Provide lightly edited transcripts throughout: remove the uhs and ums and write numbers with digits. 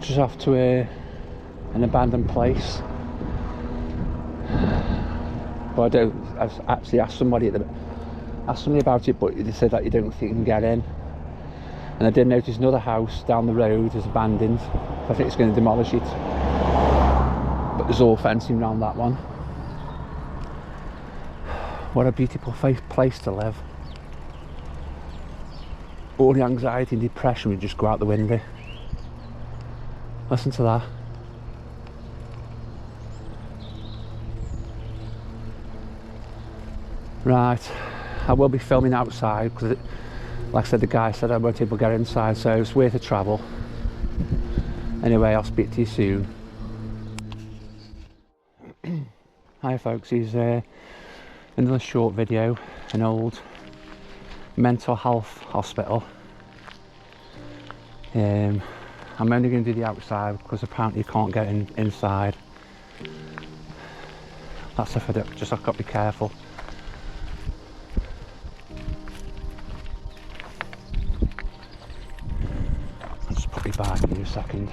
Just off to an abandoned place, but I've actually asked somebody about it, but they said that you don't think you can get in. And I did notice another house down the road is abandoned. I think it's going to demolish it, but there's all fencing around that one. What a beautiful place to live. All the anxiety and depression would just go out the window. Listen to that. Right, I will be filming outside because, like I said, the guy said I won't be able to get inside, so it's worth a travel. Anyway, I'll speak to you soon. Hi folks, here's another short video. An old mental health hospital. I'm only going to do the outside because apparently you can't get inside. That's if I've got to be careful. I'll just put my bike in a second.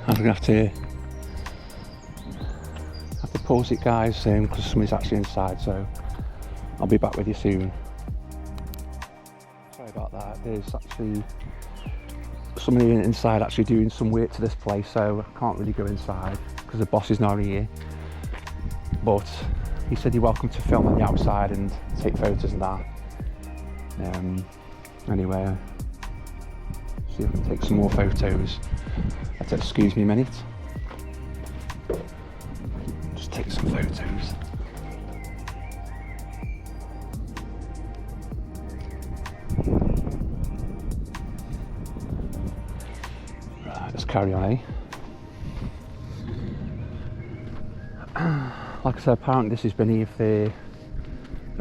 I'm going to have to pause it, guys, because somebody's actually inside, so I'll be back with you soon. Sorry about that. There's actually somebody inside actually doing some work to this place, so I can't really go inside because the boss is not here. But he said you're welcome to film on the outside and take photos and that. Anyway, see if I can take some more photos. Excuse me a minute. Just take some photos. Right, let's carry on, eh? Like I said, apparently this has been here for a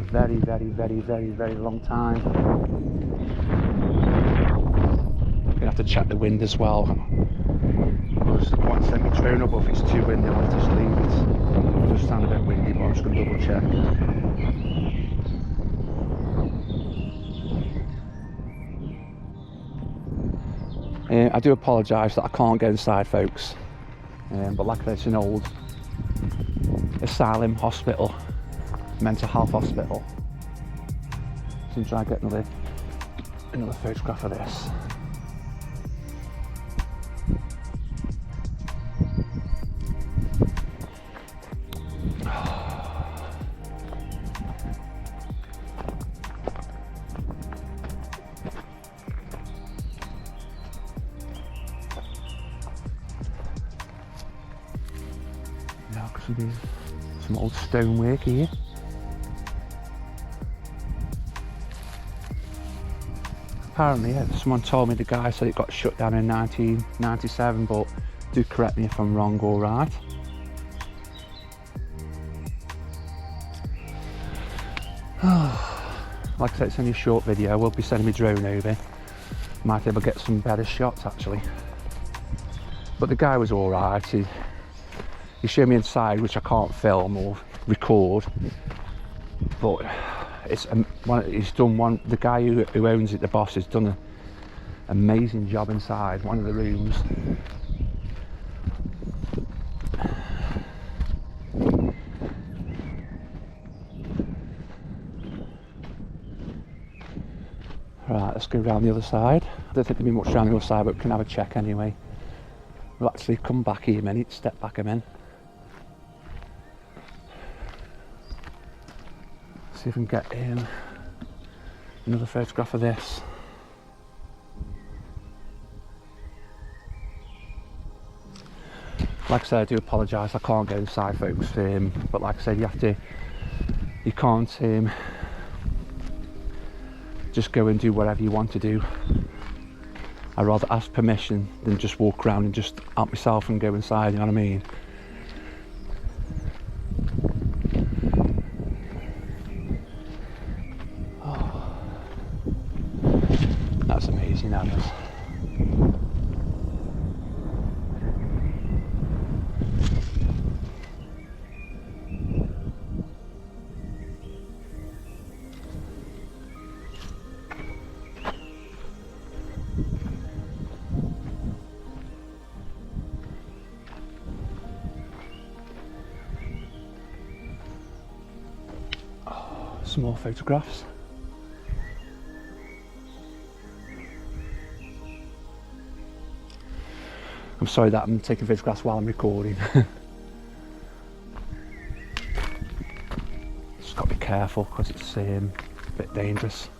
very, very, very, very, very long time. Gonna have to check the wind as well. Because I want to send my drone up, but if it's too windy I'll have to just leave it. It does sound a bit windy, but I'm just gonna double check. I do apologise that I can't go inside, folks, but like I said, it's an old asylum hospital, mental health hospital. So I'm trying to get another photograph of this. Yeah, because there's some old stonework here. Apparently, yeah, someone told me the guy said it got shut down in 1997, but do correct me if I'm wrong or right. Like I said, it's only a short video. I will be sending my drone over. Might be able to get some better shots actually. But the guy was alright. He showed me inside, which I can't film or record. But the guy who owns it, the boss, has done an amazing job inside one of the rooms. Right, let's go around the other side. I don't think there'll be much around the other side, but we can have a check anyway. We'll actually come back here a minute, step back a minute. See if we can get another photograph of this. Like I said, I do apologise, I can't go inside, folks, but like I said, you can't just go and do whatever you want to do. I'd rather ask permission than just walk around and just out myself and go inside, you know what I mean? Oh, that's amazing, that is. Some more photographs. I'm sorry that I'm taking photographs while I'm recording. Just got to be careful because it's a bit dangerous.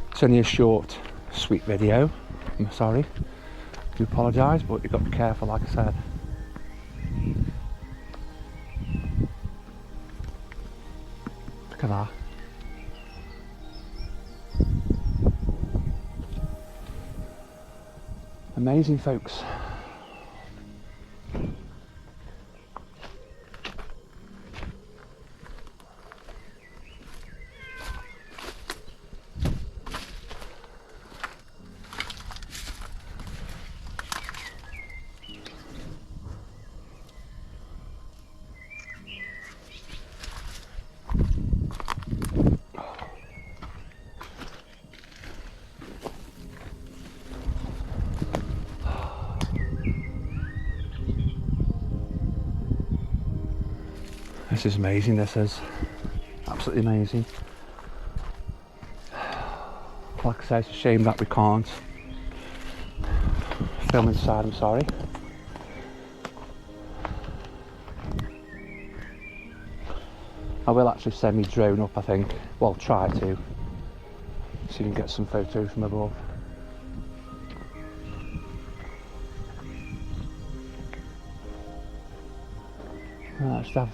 It's only a short, sweet video. I'm sorry, I do apologise, but you've got to be careful, like I said. Look at that. Amazing, folks. This is amazing, this is absolutely amazing. Like I say, it's a shame that we can't film inside, I'm sorry. I will actually send my drone up, I think. Well, try to. So you can get some photos from above.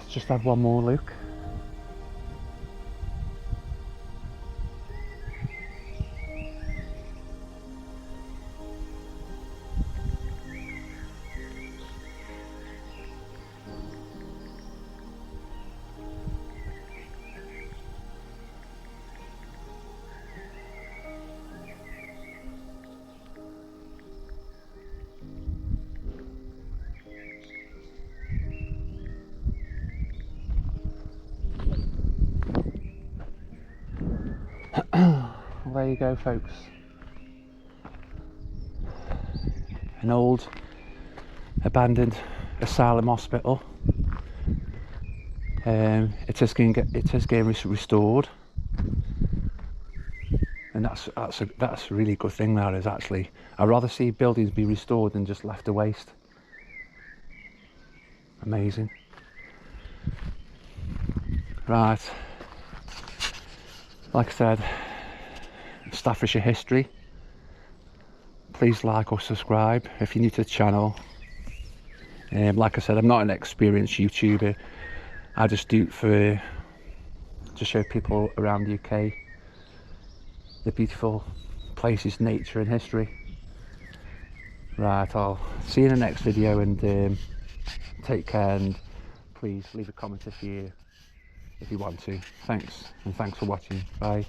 Just have one more look. Well, there you go, folks. An old abandoned asylum hospital. It is getting restored, and that's a really good thing. That is actually. I'd rather see buildings be restored than just left to waste. Amazing. Right, like I said, Staffordshire history. Please like or subscribe if you're new to the channel. Like I said, I'm not an experienced YouTuber. I just do it to show people around the UK the beautiful places, nature and history. Right, I'll see you in the next video, and take care, and please leave a comment if you want to. Thanks, and thanks for watching. Bye.